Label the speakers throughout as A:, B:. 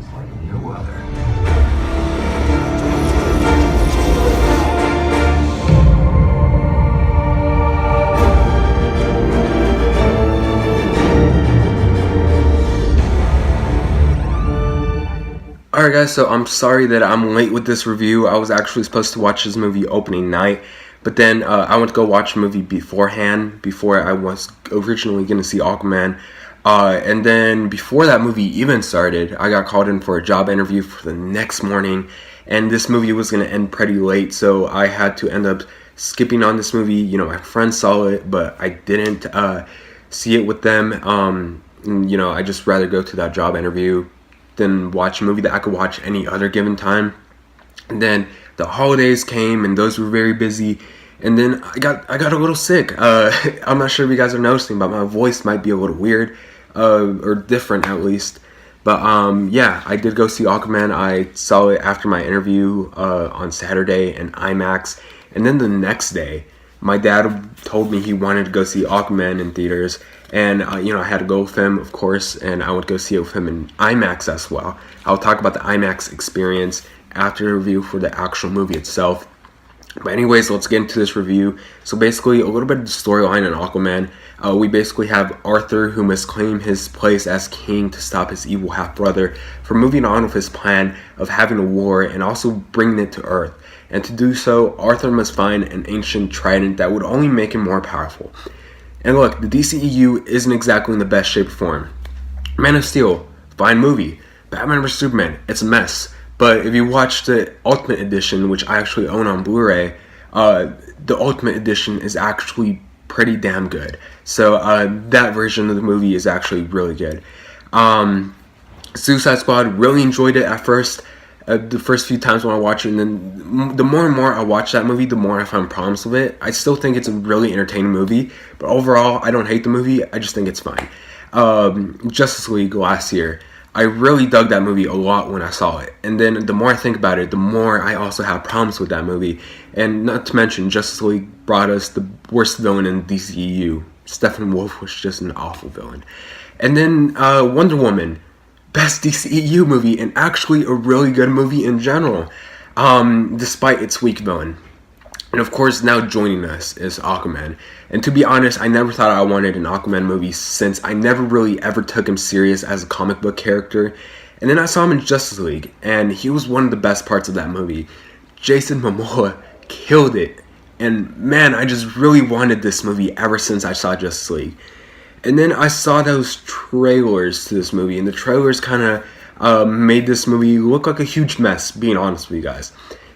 A: It's like no other.
B: Alright guys, so I'm sorry that I'm late with this review. I was actually supposed to watch this movie opening night, but then I went to go watch the movie beforehand, before I was originally going to see Aquaman. And then before that movie even started, I got called in for a job interview for the next morning, and this movie was going to end pretty late, so I had to end up skipping on this movie. You know, my friends saw it, but I didn't see it with them. I just rather go to that job interview than watch a movie that I could watch any other given time. And then the holidays came, and those were very busy. And then I got a little sick. I'm not sure if you guys are noticing, but my voice might be a little weird, or different at least. But yeah, I did go see Aquaman. I saw it after my interview on Saturday in IMAX, and then the next day, my dad told me he wanted to go see Aquaman in theaters, and I had to go with him, of course, and I would go see it with him in IMAX as well. I'll talk about the IMAX experience after the review for the actual movie itself. But anyways, let's get into this review. So basically, a little bit of the storyline in Aquaman. We basically have Arthur, who must claim his place as king to stop his evil half-brother from moving on with his plan of having a war and also bringing it to Earth. And to do so, Arthur must find an ancient trident that would only make him more powerful. And look, the DCEU isn't exactly in the best shape or form. Man of Steel, fine movie. Batman vs Superman, it's a mess. But if you watch the Ultimate Edition, which I actually own on Blu-ray, the Ultimate Edition is actually pretty damn good. So that version of the movie is actually really good. Suicide Squad, really enjoyed it at first. The first few times when I watch it, and then the more and more I watch that movie, the more I find problems with it. I still think it's a really entertaining movie, but overall, I don't hate the movie. I just think it's fine. Justice League last year, I really dug that movie a lot when I saw it. And then the more I think about it, the more I also have problems with that movie. And not to mention, Justice League brought us the worst villain in DCEU. Steppenwolf was just an awful villain. And then Wonder Woman, best DCEU movie, and actually a really good movie in general, despite its weak villain. And of course, now joining us is Aquaman. And to be honest, I never thought I wanted an Aquaman movie, since I never really ever took him serious as a comic book character. And then I saw him in Justice League, and he was one of the best parts of that movie. Jason Momoa killed it. And man, I just really wanted this movie ever since I saw Justice League. And then I saw those trailers to this movie, and the trailers kind of made this movie look like a huge mess, being honest with you guys.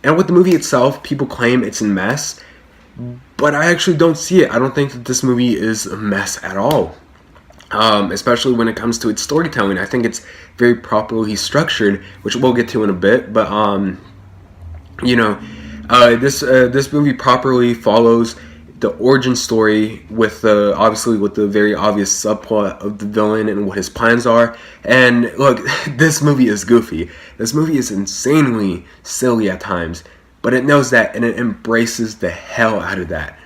B: And with the movie itself, people claim it's a mess, but I actually don't see it. I don't think that this movie is a mess at all, especially when it comes to its storytelling. I think it's very properly structured, which we'll get to in a bit, but this movie properly follows the origin story with obviously with the very obvious subplot of the villain and what his plans are. And look, this movie is goofy. This movie is insanely silly at times, but it knows that, and it embraces the hell out of that.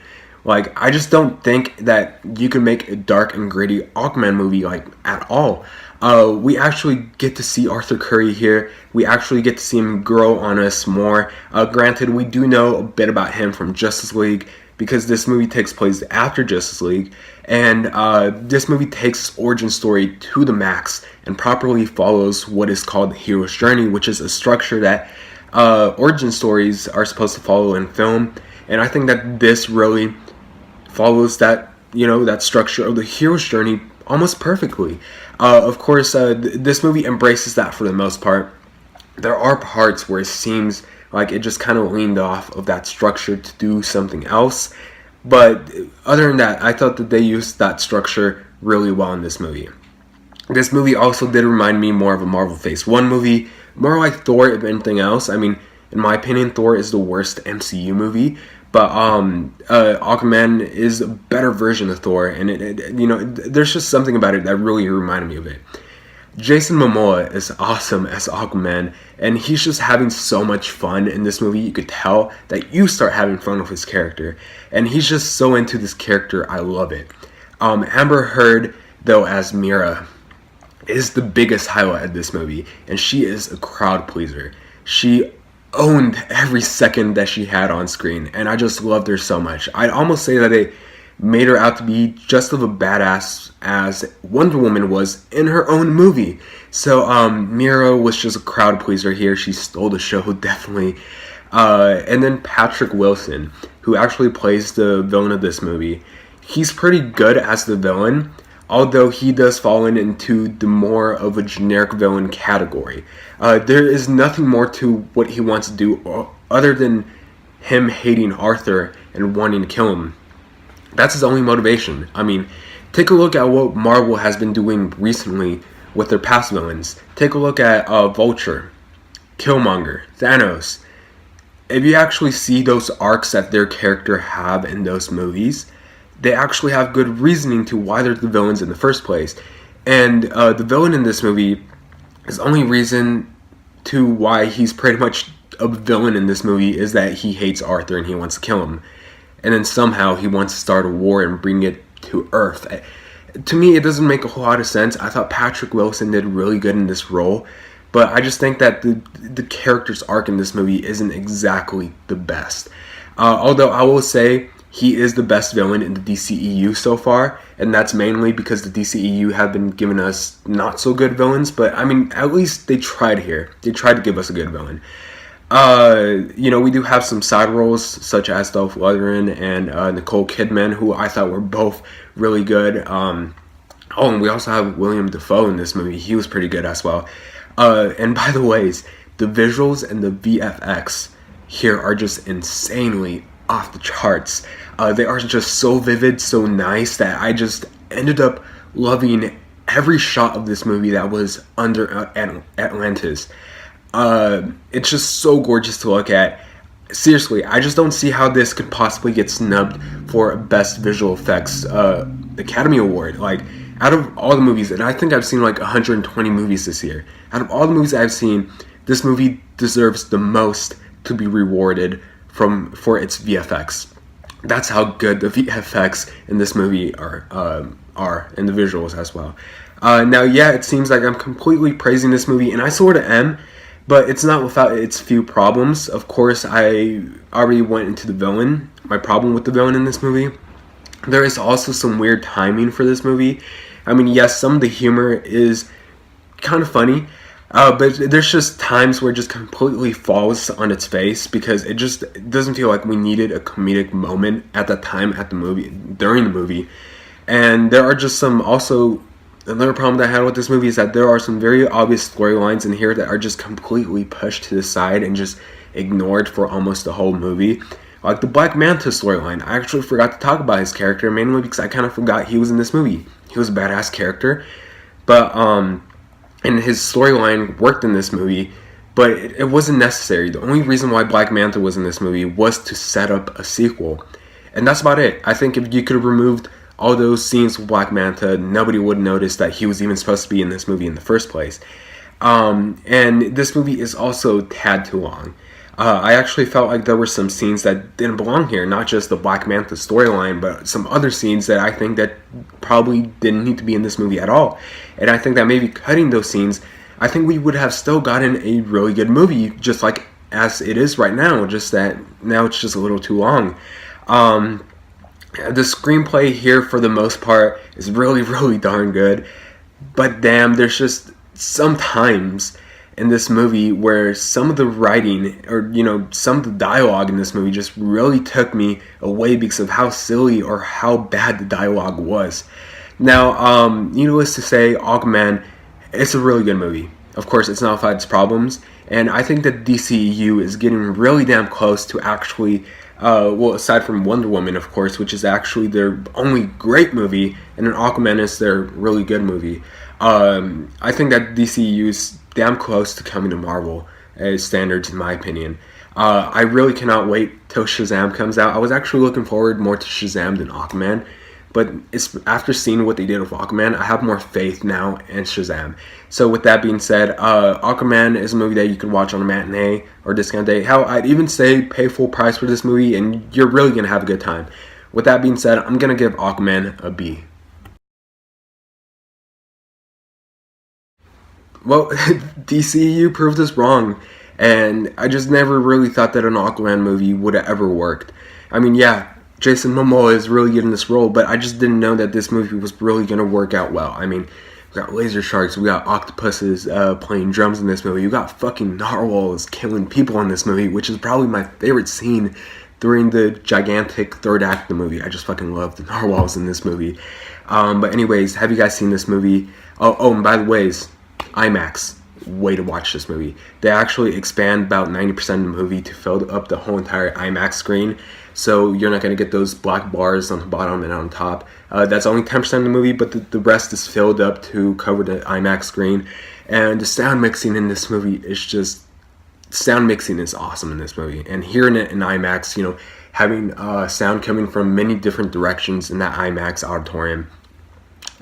B: Like, I just don't think that you can make a dark and gritty Aquaman movie, like, at all. We actually get to see Arthur Curry here. We actually get to see him grow on us more. Granted, we do know a bit about him from Justice League, because this movie takes place after Justice League, and this movie takes its origin story to the max and properly follows what is called the hero's journey, which is a structure that origin stories are supposed to follow in film. And I think that this really follows that, that structure of the hero's journey almost perfectly. Of course, this movie embraces that for the most part. There are parts where it seems like it just kind of leaned off of that structure to do something else. But other than that, I thought that they used that structure really well in this movie. This movie also did remind me more of a Marvel Phase 1 movie, more like Thor if anything else. I mean, in my opinion, Thor is the worst MCU movie, but Aquaman is a better version of Thor, and there's just something about it that really reminded me of it. Jason Momoa is awesome as Aquaman, and he's just having so much fun in this movie. You could tell that you start having fun with his character, and he's just so into this character. I love it. Amber Heard, though, as Mira, is the biggest highlight of this movie, and she is a crowd pleaser. She owned every second that she had on screen, and I just loved her so much. I'd almost say that it made her out to be just of a badass as Wonder Woman was in her own movie. So Mira was just a crowd pleaser here. She stole the show, definitely. And then Patrick Wilson, who actually plays the villain of this movie. He's pretty good as the villain, although he does fall into the more of a generic villain category. There is nothing more to what he wants to do other than him hating Arthur and wanting to kill him. That's his only motivation. I mean, take a look at what Marvel has been doing recently with their past villains. Take a look at Vulture, Killmonger, Thanos. If you actually see those arcs that their character have in those movies, they actually have good reasoning to why they're the villains in the first place. And the villain in this movie, his only reason to why he's pretty much a villain in this movie is that he hates Arthur and he wants to kill him. And then somehow he wants to start a war and bring it to Earth. To me, it doesn't make a whole lot of sense. I thought Patrick Wilson did really good in this role, but I just think that the character's arc in this movie isn't exactly the best. Although I will say he is the best villain in the DCEU so far, and that's mainly because the DCEU have been giving us not so good villains, but I mean, at least they tried here. They tried to give us a good villain. We do have some side roles such as Dolph Lundgren and Nicole Kidman, who I thought were both really good. And we also have William Dafoe in this movie. He was pretty good as well. And by the ways, the visuals and the VFX here are just insanely off the charts. They are just so vivid, so nice that I just ended up loving every shot of this movie that was under Atlantis. It's just so gorgeous to look at. Seriously, I just don't see how this could possibly get snubbed for Best Visual Effects Academy Award. Like, out of all the movies, and I think I've seen like 120 movies this year, out of all the movies I've seen, this movie deserves the most to be rewarded for its VFX. That's how good the VFX in this movie are, and the visuals as well. Now, yeah, it seems like I'm completely praising this movie, and I sort of am, but it's not without its few problems. Of course, I already went into the villain, my problem with the villain in this movie. There is also some weird timing for this movie. I mean, yes, some of the humor is kind of funny, but there's just times where it just completely falls on its face because it doesn't feel like we needed a comedic moment at that time during the movie. And there are just another problem that I had with this movie is that there are some very obvious storylines in here that are just completely pushed to the side and just ignored for almost the whole movie. Like the Black Manta storyline, I actually forgot to talk about his character, mainly because I kind of forgot he was in this movie. He was a badass character, but and his storyline worked in this movie, but it wasn't necessary. The only reason why Black Manta was in this movie was to set up a sequel, and that's about it. I think if you could have removed all those scenes with Black Manta, nobody would notice that he was even supposed to be in this movie in the first place. And this movie is also a tad too long. I actually felt like there were some scenes that didn't belong here, not just the Black Manta storyline, but some other scenes that I think that probably didn't need to be in this movie at all. And I think that maybe cutting those scenes, I think we would have still gotten a really good movie, just like as it is right now, just that now it's just a little too long. The screenplay here, for the most part, is really, really darn good. But damn, there's just sometimes in this movie where some of the writing or some of the dialogue in this movie just really took me away because of how silly or how bad the dialogue was. Now, needless to say, Aquaman, it's a really good movie. Of course, it's not without its problems, and I think that DCEU is getting really damn close to actually, aside from Wonder Woman, of course, which is actually their only great movie, and then Aquaman is their really good movie. I think that DCEU is damn close to coming to Marvel standards, in my opinion. I really cannot wait till Shazam comes out. I was actually looking forward more to Shazam than Aquaman, but it's after seeing what they did with Aquaman, I have more faith now in Shazam. So with that being said, Aquaman is a movie that you can watch on a matinee or discount day. Hell, I'd even say pay full price for this movie, and you're really going to have a good time. With that being said, I'm going to give Aquaman a B. Well, DCU proved us wrong, and I just never really thought that an Aquaman movie would have ever worked. I mean, yeah, Jason Momoa is really good in this role, but I just didn't know that this movie was really going to work out well. I mean, we got laser sharks, we got octopuses playing drums in this movie, we got fucking narwhals killing people in this movie, which is probably my favorite scene during the gigantic third act of the movie. I just fucking love the narwhals in this movie. But anyways, have you guys seen this movie? Oh, and by the ways, IMAX. Way to watch this movie. They actually expand about 90% of the movie to fill up the whole entire IMAX screen. So you're not going to get those black bars on the bottom and on top. That's only 10% of the movie, but the rest is filled up to cover the IMAX screen. And the sound mixing in this movie is just... Sound mixing is awesome in this movie. And hearing it in IMAX, you know, having sound coming from many different directions in that IMAX auditorium,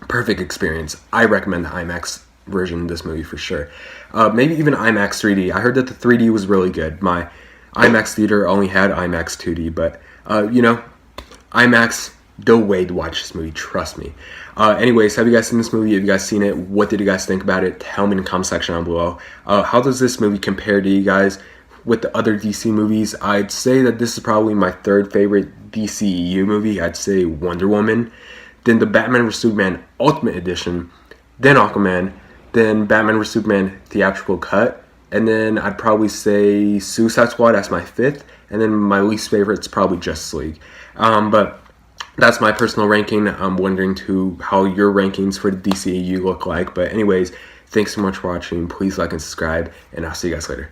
B: perfect experience. I recommend the IMAX version of this movie for sure. Maybe even IMAX 3D. I heard that the 3D was really good. My IMAX theater only had IMAX 2D, but you know, IMAX, the way to watch this movie, trust me. Anyways, have you guys seen this movie? Have you guys seen it? What did you guys think about it? Tell me in the comment section down below. How does this movie compare to you guys with the other DC movies? I'd say that this is probably my third favorite DCEU movie. I'd say Wonder Woman, then the Batman vs Superman Ultimate Edition, then Aquaman, then Batman vs Superman theatrical cut, and then I'd probably say Suicide Squad as my fifth, and then my least favorite is probably Justice League. But that's my personal ranking. I'm wondering too how your rankings for the DCEU look like. But anyways, thanks so much for watching. Please like and subscribe, and I'll see you guys later.